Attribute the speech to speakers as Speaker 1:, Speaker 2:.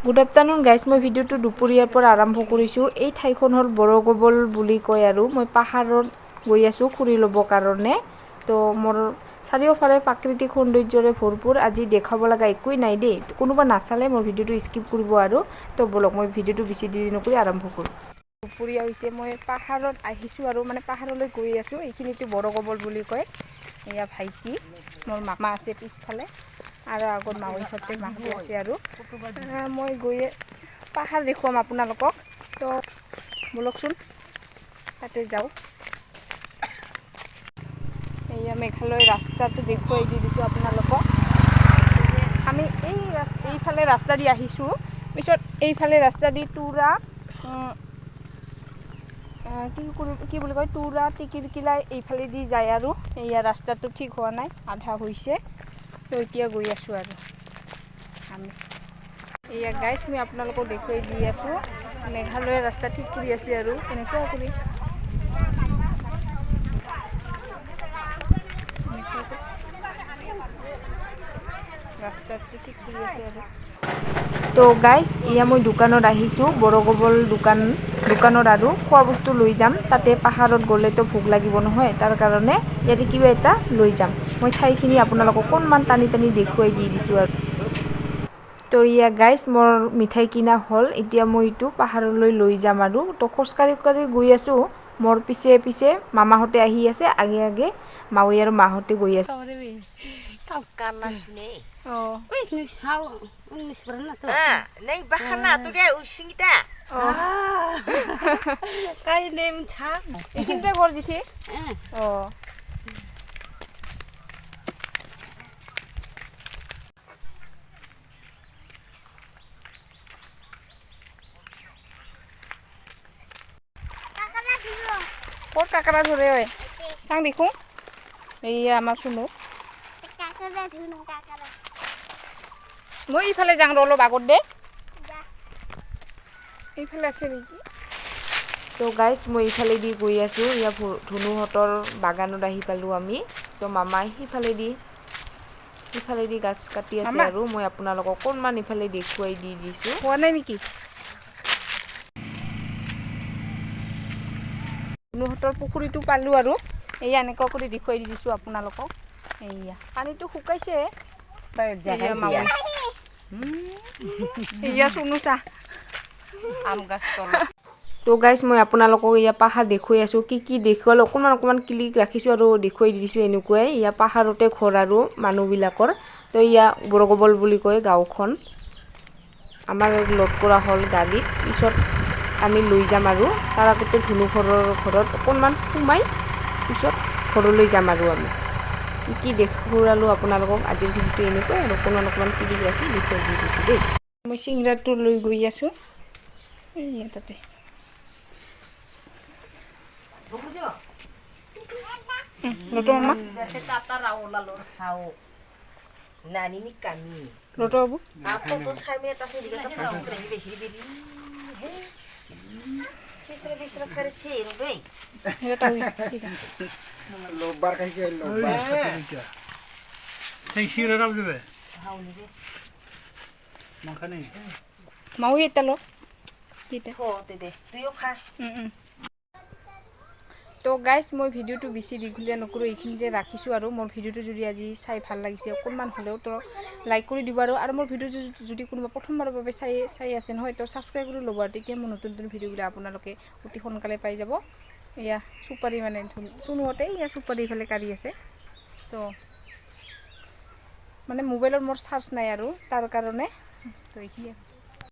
Speaker 1: Good afternoon guys, মই ভিডিঅ'টো দুপৰীয়াৰ পৰা আৰম্ভ কৰিছোঁ। এই ঠাইখন হ'ল বৰগবল বুলি কয় আৰু মই পাহাৰত গৈ আছোঁ ফুৰি ল'বৰ কাৰণে। তো মোৰ চাৰিওফালে প্ৰাকৃতিক সৌন্দৰ্যৰে ভৰপূৰ। আজি দেখাব লগা একোৱেই নাই দেই, কোনোবা নাচালে মোৰ ভিডিঅ'টো স্কিপ কৰিব আৰু। তো বলক মই ভিডিঅ'টো বেছি দেৰি নকৰি আৰম্ভ কৰোঁ। দুপৰীয়া হৈছে, মই পাহাৰত আহিছোঁ আৰু মানে পাহাৰলৈ গৈ আছোঁ। এইখিনিতো বৰগবল বুলি কয়। এয়া ভাইটি, মোৰ মামা আছে পিছফালে আৰু আগত মাউহঁতে মাহী আছে আৰু মই গৈ পাহাৰ দেখুৱাম আপোনালোকক। তো বলকচোন তাতে যাওঁ। এয়া মেঘালয় ৰাস্তাটো দেখুৱাই দি দিছোঁ আপোনালোকক। আমি এইফালে ৰাস্তা দি আহিছোঁ, পিছত এইফালে ৰাস্তা দি তুৰা কি বুলি কয় তুৰা টিকিৰকিলাই এইফালে দি যায় আৰু এয়া ৰাস্তাটো ঠিক হোৱা নাই, আধা হৈছে। তো এতিয়া গৈ আছোঁ আৰু আমি। এয়া গাইজ, মই আপোনালোকক দেখুৱাই দি আছোঁ মেঘালয়ৰ ৰাস্তা ঠিক কৰি আছে আৰু এনেকুৱা কৰি ৰাস্তাটো ঠিক কৰি আছে আৰু। তো গাইজ, এয়া মই দোকানত আহিছোঁ, বৰগবল দোকানত আৰু খোৱা বস্তু লৈ যাম। তাতে পাহাৰত গ'লেতো ভোক লাগিব নহয়, তাৰ কাৰণে ইয়াতে কিবা এটা লৈ যাম। মই ঠাইখিনি আপোনালোকক অকণমান টানি দেখুৱাই দি দিছোঁ আৰু। তো ইয়া গাইজ, মোৰ মিঠাই কিনা হ'ল। এতিয়া মই এইটো পাহাৰলৈ লৈ যাম আৰু। তো খোজকাঢ়ি গৈ আছোঁ। মোৰ পিছে পিছে মামাহঁতে আহি আছে, আগে আগে মাউী আৰু মাহঁতে গৈ আছে। এইখিনিতে ঘৰ জিঠি। অঁ, ক'ত কাকৰা ধৰে ঐ? চাং দেখোঁ। এইয়া আমাৰ চুনু। মই ইফালে যাওঁ অলপ আগত দে। এইফালে আছে নেকি? তো গাইজ, মই এইফালেদি গৈ আছোঁ। ইয়াৰ ধুনুহঁতৰ বাগানত আহি পালোঁ আমি। তো মামাই সিফালেদি গাছ কাটি আছে আৰু মই আপোনালোকক অকণমান ইফালে দেখুৱাই দি দিছোঁ। হোৱা নাই নেকি? ধুনুহঁতৰ পুখুৰীটো পালোঁ আৰু এয়া এনেকুৱা কৰি দেখুৱাই দি দিছোঁ আপোনালোকক। এয়া পানীটো শুকাইছে। এয়া চুনু চা আম গাছ তলত। তো গাইজ, মই আপোনালোকক এয়া পাহাৰ দেখুৱাই আছোঁ। কি দেখুৱালোঁ অকণমান ক্লিক ৰাখিছোঁ আৰু দেখুৱাই দি দিছোঁ এনেকুৱাই। এয়া পাহাৰতে ঘৰ আৰু মানুহবিলাকৰ। তো এয়া বৰগবল বুলি কয় গাঁওখন। আমাৰ লোড কৰা হ'ল গাড়ীত, পিছত আমি লৈ যাম আৰু তাৰ আগতে ধুনু ঘৰত অকণমান সোমাই পিছত ঘৰলৈ যাম আৰু আমি। কি দেখুৱালোঁ আপোনালোকক আজিৰ ভিডিঅ'টো এনেকুৱাই আৰু অকণমান ক্লিক ৰাখি দেখুৱাই দি দিছোঁ দেই। মই চিংৰাটো লৈ গৈ আছোঁ তাতে। মাউী এটা লো। তো গাইজ, মই ভিডিঅ'টো বেছি দীঘলীয়া নকৰোঁ, এইখিনিতে ৰাখিছোঁ আৰু। মোৰ ভিডিঅ'টো যদি আজি চাই ভাল লাগিছে অকণমান হ'লেও তো লাইক কৰি দিব আৰু মোৰ ভিডিঅ' যদি কোনোবা প্ৰথমবাৰৰ বাবে চাই আছে নহয়, তো ছাবস্ক্ৰাইব কৰি ল'ব আৰু তেতিয়া মোৰ নতুন ভিডিঅ'বিলাক আপোনালোকে অতি সোনকালে পাই যাব। এয়া চুপাৰী মানে চুনুহঁতে এয়া চুপাৰী ইফালে কাঢ়ি আছে। তো মানে মোবাইলত মোৰ চাৰ্জ নাই আৰু তাৰ কাৰণে তো এইখিনি